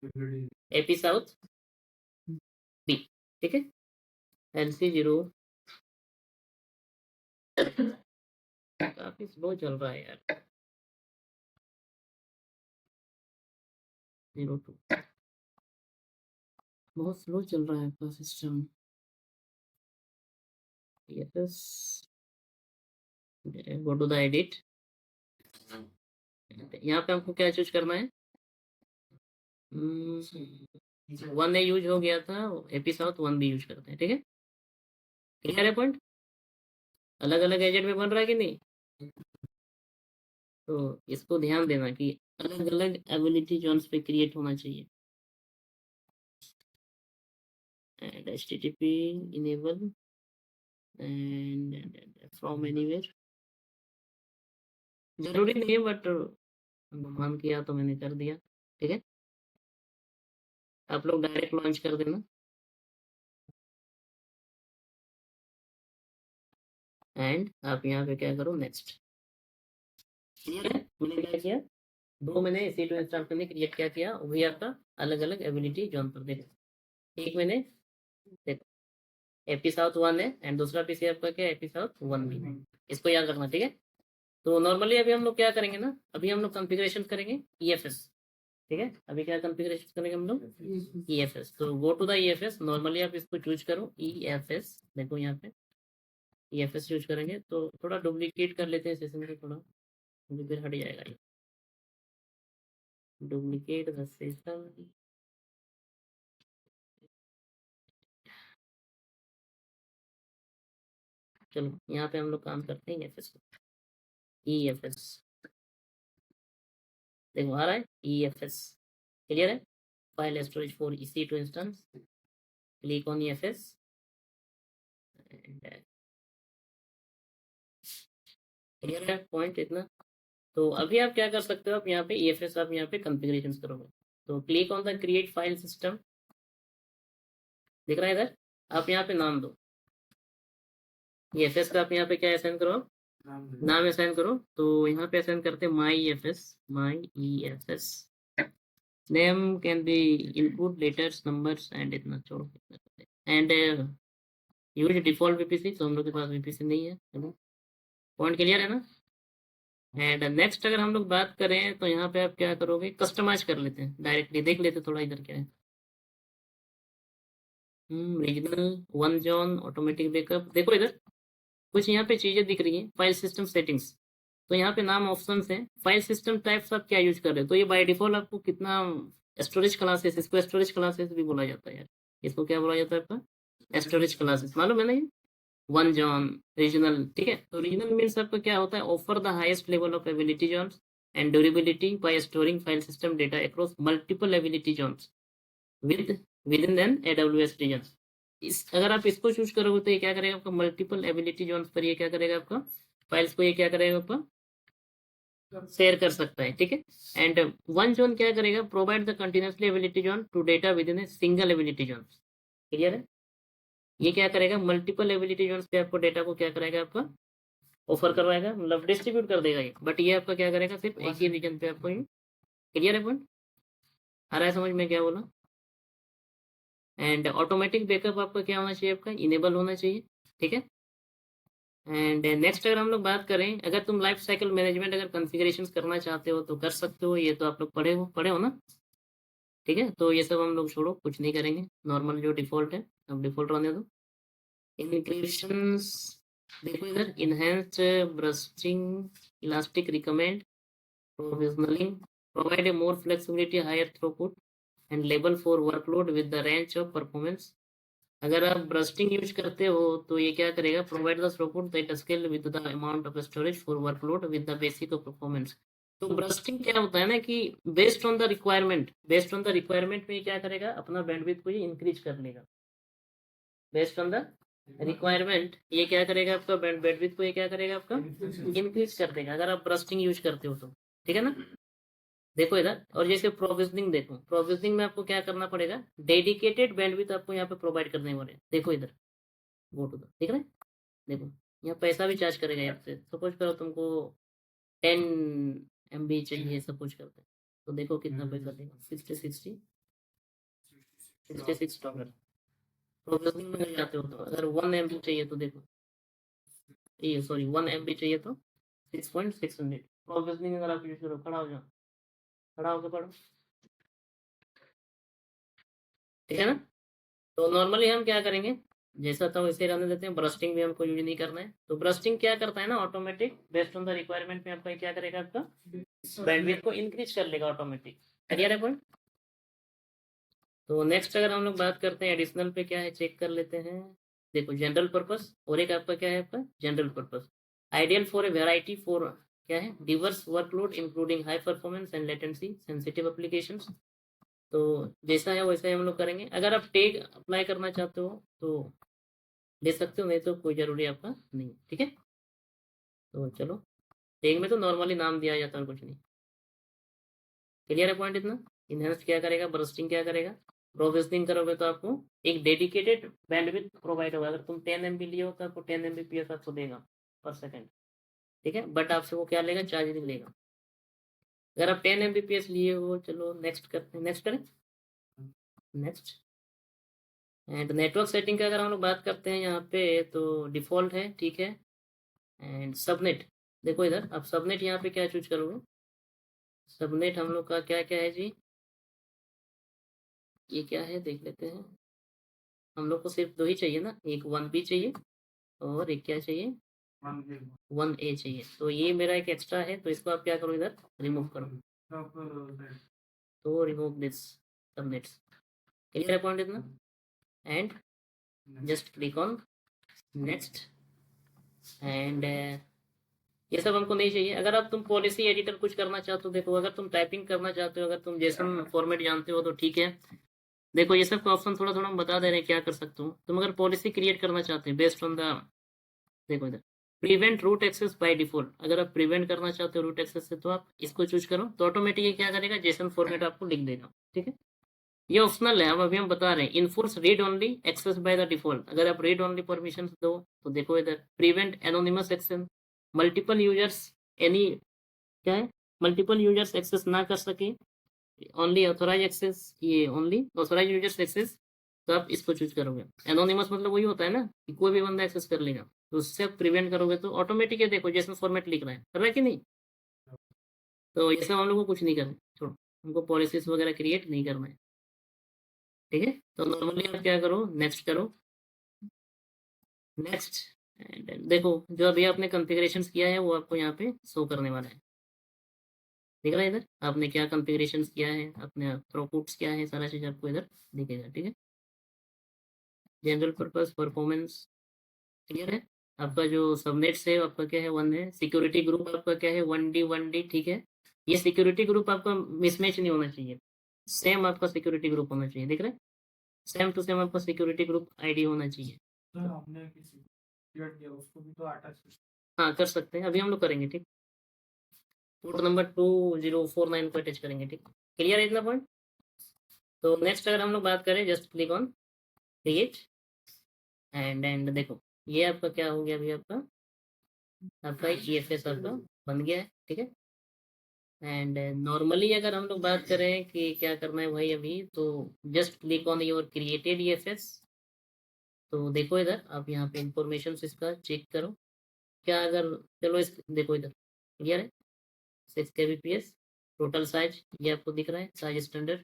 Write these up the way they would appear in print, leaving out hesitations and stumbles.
AP south B, ठीक है। LC 0 काफी स्लो चल रहा है यार। 02 बहुत स्लो चल रहा है आपका system. Yes, go to the edit. यहाँ पे हमको क्या चूज करना है? 1A यूज हो गया था, एपी साउथ 1B यूज करते हैं, ठीक है। क्लियर है पॉइंट? अलग अलग एजेंट में बन रहा है कि नहीं? तो इसको ध्यान देना कि अलग अलग एबिलिटी जोन्स पे क्रिएट होना चाहिए। And HTTP enable and from anywhere, जरूरी नहीं है बट मन किया तो मैंने कर दिया, ठीक है। आप लोग डायरेक्ट लॉन्च कर देना। एंड आप यहाँ पे क्या करो, नेक्स्ट। क्लियर है? मैंने क्या किया, दो मैंने C2 इंस्टॉल करने क्रिएट क्या किया, वो भी आपका अलग अलग एबिलिटी जोन पर देखो। एक मैंने देखो एपी साउथ 1 है एंड दूसरा पीसी आपका क्या है, एपी साउथ 1B। इसको याद रखना, ठीक है। तो नॉर्मली अभी हम लोग क्या करेंगे ना, अभी हम लोग कॉन्फ़िगरेशन करेंगे EFS, ठीक है। अभी क्या कॉन्फ़िगरेशन करेंगे हम लोग, EFS। तो go to the EFS, normally आप इसको चूज करो EFS। देखो यहाँ पे EFS यूज करेंगे तो थोड़ा डुप्लीकेट कर लेते हैं सेशन को, थोड़ा क्योंकि फिर हट जाएगा ये। डुप्लीकेट द सेशन, चलो यहाँ पे हम लोग काम करते हैं EFS को। EFS देखो आ रहा है EFS, क्लियर है। File storage for EC2 instance, click on EFS and clear है पॉइंट इतना। तो अभी आप क्या कर सकते हो, आप यहाँ पे EFS आप यहाँ पे कॉन्फ़िगरेशन करोगे तो click on the create file system, दिख रहा है इधर। आप यहाँ पे नाम दो EFS का, आप यहाँ पे क्या असाइन करो, नाम असाइन करो। तो यहाँ पे असाइन करते हैं माई EFS। Name can be input letters numbers and इतना छोड़ो, एंड यूज डिफॉल्ट VPC, तो हम लोग के पास VPC नहीं है, चलो पॉइंट क्लियर है ना। एंड नेक्स्ट अगर हम लोग बात करें तो यहाँ पे आप क्या करोगे, कस्टमाइज कर लेते हैं डायरेक्टली, देख लेते थोड़ा इधर क्या है। रीजनल 1 जॉन ऑटोमेटिक बैकअप, देखो इधर कुछ यहाँ पे चीजें दिख रही हैं, फाइल सिस्टम सेटिंग्स। तो यहाँ पे नाम ऑप्शन है, फाइल सिस्टम टाइप्स आप क्या यूज कर रहे हो, तो ये बाय डिफॉल्ट आपको कितना स्टोरेज क्लासेस, इसको स्टोरेज क्लासेस भी बोला जाता है यार। इसको क्या बोला जाता है आपका, स्टोरेज क्लासेस, मालूम है ना ये। 1 जॉन रीजनल, ठीक है। तो रीजनल मीन्स आपका क्या होता है, offer the highest level of ability zones and durability by storing file system data across multiple ability zones with within an AWS region. इस अगर आप इसको चूज करोगे तो ये क्या करेगा आपका, मल्टीपल एबिलिटी जोन्स पर ये क्या करेगा आपका, फाइल्स को ये क्या करेगा आपका, शेयर कर सकता है, ठीक है। एंड 1 जोन क्या करेगा, provide the continuously ability zone to data within a single ability zone, clear है। ये क्या करेगा, मल्टीपल एबिलिटी जोन्स पे आपको डेटा को क्या करेगा आपका, ऑफर करवाएगा, मतलब डिस्ट्रीब्यूट कर देगा ये, बट ये आपका क्या करेगा, सिर्फ एक ही रीजन पे आपको, क्लियर है पॉइंट, आ रहा है समझ में क्या बोला। एंड ऑटोमेटिक बैकअप आपका क्या होना चाहिए, आपका इनेबल होना चाहिए, ठीक है। एंड नेक्स्ट अगर हम लोग बात करें, अगर तुम लाइफ साइकिल मैनेजमेंट अगर कॉन्फ़िगरेशन करना चाहते हो तो कर सकते हो, ये तो आप लोग पढ़े हो ना, ठीक है। तो ये सब हम लोग छोड़ो, कुछ नहीं करेंगे, नॉर्मल जो डिफ़ॉल्ट है अब डिफ़ॉल्ट रहने दो। इंक्रिप्शंस देखो इधर, enhanced bursting, elastic recommend, provisioning, provide a more flexibility, higher throughput and label for workload with the range of performance. अगर आप ब्रस्टिंग यूज करते हो तो ये क्या करेगा, provide the throughput that scale with the amount of storage for workload with the basic of performance. तो bursting क्या होता है ना कि बेस्ड ऑन द रिक्वायरमेंट में क्या करेगा, अपना बैंडविड्थ को ये इंक्रीज कर लेगा। बेस्ड ऑन द रिक्वायरमेंट ये क्या करेगा, आपका बैंडविड्थ को ये क्या करेगा आपका, इंक्रीज कर देगा, अगर आप ब्रस्टिंग यूज करते हो तो, ठीक है ना। देखो इधर, और जैसे प्रोविजनिंग देखो, प्रोविजनिंग में आपको क्या करना पड़ेगा, डेडिकेटेड बैंडविड्थ आपको यहाँ पे प्रोवाइड करने वाले, देखो इधर, गो टू द, ठीक है। देखो यहाँ पैसा भी चार्ज करेगा यहाँ से, सपोज करो तुमको 10 MB चाहिए सपोज करते हैं, तो देखो कितना पैसा देगा, 60 $66। प्रोसेसिंग में जाते हो तो अगर 1 MB चाहिए तो देखो, ये सॉरी 1 MB चाहिए तो 6.600। प्रोसेसिंग अगर आप यूज करो, खड़ा हो जाओ, खड़ा होकर पढ़ो, ठीक है ना। तो नॉर्मली हम क्या करेंगे, जैसा था वैसे रहने देते हैं। ब्रस्टिंग भी हमको यूज नहीं करना है। तो ब्रस्टिंग क्या करता है ना, automatic based on the requirement में आपका क्या करेगा, आपका बैंडविड्थ को इंक्रीज कर लेगा ऑटोमेटिक। क्लियर है पॉइंट। तो नेक्स्ट अगर हम लोग बात करते हैं एडिशनल पे, क्या है चेक कर लेते हैं। देखो जनरल पर्पस और एक आपका क्या है, आपका general purpose. Ideal for a variety for क्या है, Divers workload including high performance and latency sensitive applications. तो जैसा है वैसा ही हम लोग करेंगे। अगर आप टैग अप्लाई करना चाहते हो तो ले सकते हो, नहीं तो कोई जरूरी आपका नहीं, ठीक है। तो चलो, टैग में तो नॉर्मली नाम दिया जाता है, कुछ नहीं। क्लियर है पॉइंट इतना। इनहेंस क्या करेगा, बर्स्टिंग क्या करेगा, प्रोसेसिंग करोगे तो आपको एक डेडिकेटेड बैंडविड्थ प्रोवाइड होगा। अगर तुम 10 MB लिए हो तो आपको 10 Mbps आपको देगा पर सेकंड, ठीक है। बट आपसे वो क्या लेगा, चार्ज नहीं लेगा। अगर आप 10 Mbps लिए हो, चलो नेक्स्ट करते हैं, नेक्स्ट करें, नेक्स्ट। एंड नेटवर्क सेटिंग का अगर हम लोग बात करते हैं यहाँ पे, तो डिफॉल्ट है, ठीक है। एंड सबनेट, देखो इधर आप सबनेट यहाँ पे क्या चूज करोगे। सबनेट हम लोग का क्या क्या है जी, ये क्या है देख लेते हैं। हम लोग को सिर्फ दो ही चाहिए ना, एक 1B चाहिए और एक क्या चाहिए, 1A चाहिए। तो ये मेरा एक एक्स्ट्रा है, तो इसको आप क्या करो, इधर रिमूव करो। तो रिमूव दिस सबनेट्स। क्लियर है पॉइंट इतना। And just click on next. And ये सब हमको नहीं चाहिए। अगर आप तुम पॉलिसी एडिटर कुछ करना चाहते हो, देखो अगर तुम टाइपिंग करना चाहते हो, अगर तुम जेसन फॉर्मेट जानते हो तो ठीक है। देखो ये सब का ऑप्शन थोड़ा थोड़ा हम बता दे रहे हैं क्या कर सकते हो। तुम अगर पॉलिसी क्रिएट करना चाहते हो बेस्ड ऑन द, देखो इधर prevent root access by default, अगर आप प्रिवेंट करना चाहते हो रूट एक्सेस से तो आप इसको चूज करो, तो ऑटोमेटिक क्या करेगा, जेसन फॉर्मेट आपको लिख देगा, ठीक है। ये ऑप्शनल है, अब अभी हम बता रहे हैं। Enforce read only access by the default, अगर आप रीड ओनली परमिशन दो तो देखो इधर prevent anonymous action, multiple users any क्या है, मल्टीपल यूजर्स एक्सेस ना कर सके, ओनली ऑथोराइज एक्सेस, ये ओनली ऑथोराइज यूजर्स एक्सेस। तो आप इसको चूज करोगे। एनोनिमस मतलब वही होता है ना कि कोई भी बंदा एक्सेस कर लेगा, तो उससे आप प्रिवेंट करोगे तो ऑटोमेटिक ये देखो जैसे फॉर्मेट लिख रहा है, कर रहा है कि नहीं। तो ये सब हम लोग को कुछ नहीं करना, छोड़ो, हमको पॉलिसीज वगैरह क्रिएट नहीं करना है, ठीक है। तो नॉर्मली आप क्या करो, नेक्स्ट करो, नेक्स्ट। एंड देखो जो अभी आपने कॉन्फ़िगरेशन किया है वो आपको यहाँ पे शो करने वाला है, दिख रहा है इधर आपने क्या कॉन्फ़िगरेशन किया है, अपने थ्रूपुट्स क्या है, सारा चीज़ आपको इधर दिखेगा, ठीक है। जनरल पर्पस परफॉर्मेंस क्लियर है। आपका जो सबनेट्स है आपका क्या है, 1 है। सिक्योरिटी ग्रुप आपका क्या है, 1D 1D, ठीक है। ये सिक्योरिटी ग्रुप आपका मिसमैच नहीं होना चाहिए, सेम आपका सिक्योरिटी ग्रुप होना चाहिए, दिख रहा है। सेम टू सेम आपका सिक्योरिटी ग्रुप आईडी होना चाहिए। हाँ कर सकते हैं, अभी हम लोग करेंगे, ठीक। पोर्ट नंबर 2049 को अटैच करेंगे, ठीक। क्लियर है इतना पॉइंट। तो नेक्स्ट अगर हम लोग बात करें, just click on create. And देखो ये आपका क्या हो गया, अभी आपका आपका EFS आपका बन गया है, ठीक है। एंड नॉर्मली अगर हम लोग बात करें कि क्या करना है भाई अभी, तो just click on your created EFS। तो देखो इधर आप यहाँ पे इंफॉर्मेशन इसका चेक करो क्या, अगर चलो इस देखो इधर क्लियर है, 6 kbps टोटल साइज ये आपको दिख रहा है, साइज स्टैंडर्ड।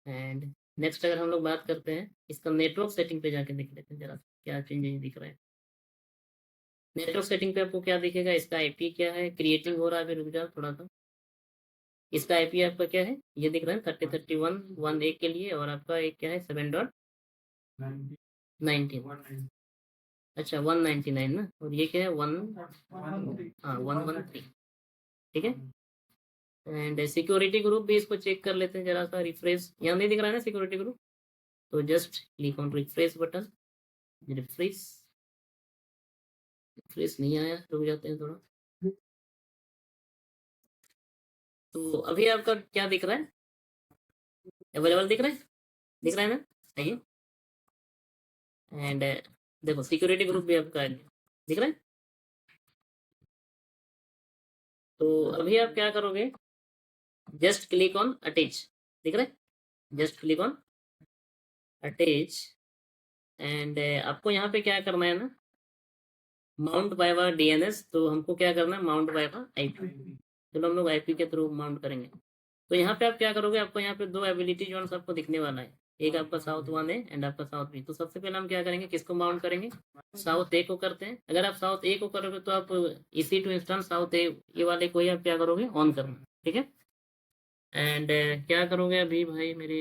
एंड नेक्स्ट अगर हम लोग बात करते हैं इसका नेटवर्क सेटिंग पे जाके देख लेते हैं जरा क्या चेंजेस दिख रहा है। नेटवर्क सेटिंग पे आपको क्या दिखेगा, इसका IP क्या है, क्रिएटिंग हो रहा है, अभी रुक जाओ थोड़ा सा। इसका IP आपका क्या है, ये दिख रहा है 3031 1A के लिए, और आपका एक क्या है 7.19, अच्छा 199 ना, और ये क्या है 113, ठीक है। एंड सिक्योरिटी ग्रुप भी इसको चेक कर लेते हैं जरा सा, रिफ्रेश यहाँ नहीं दिख रहा है ना सिक्योरिटी ग्रुप, तो just click on refresh button. Refresh, refresh नहीं आया, रुक जाते हैं थोड़ा। तो अभी आपका क्या दिख रहा है, अवेलेबल दिख रहा है, दिख रहा है ना, आइए। एंड देखो सिक्योरिटी ग्रुप भी आपका दिख रहा है। तो अभी आप क्या करोगे, जस्ट क्लिक ऑन अटैच, दिख रहा है, just click on attach and आपको यहाँ पे क्या करना है ना, माउंट वाइवा डीएनएस, तो हमको क्या करना है माउंट वाइवा आईपी। चलो हम लोग आईपी के थ्रू माउंट करेंगे। तो यहाँ पे आप क्या करोगे, आपको यहाँ पे दो एबिलिटी जोन्स आपको दिखने वाला है, एक आपका साउथ वन है एंड आपका साउथ बी। तो सबसे पहले हम क्या करेंगे, किसको माउंट करेंगे, साउथ ए को करते हैं। अगर आप साउथ ए को करोगे तो आप इसी टू इंस्टेंस साउथ ए ये वाले को ही आप क्या करोगे, ऑन करना, ठीक है। एंड क्या करोगे अभी भाई मेरे,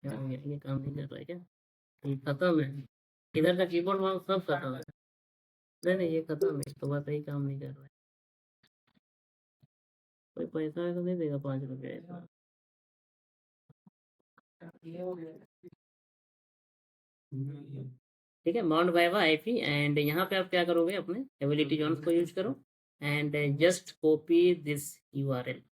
क्या हो गया, ये काम नहीं कर रहा है क्या, ये खत्म है, इधर का कीबोर्ड माउस सब खत्म है। नहीं नहीं ये खत्म है, इसको बस यही काम नहीं कर रहा है। कोई पैसा है तो नहीं देगा 5 रुपया ऐसा। ठीक है, माउंट वाइवा आईपी एंड यहाँ पे आप क्या करोगे, अपने एबिलिटी जोन्स को यूज करो and just copy this URL.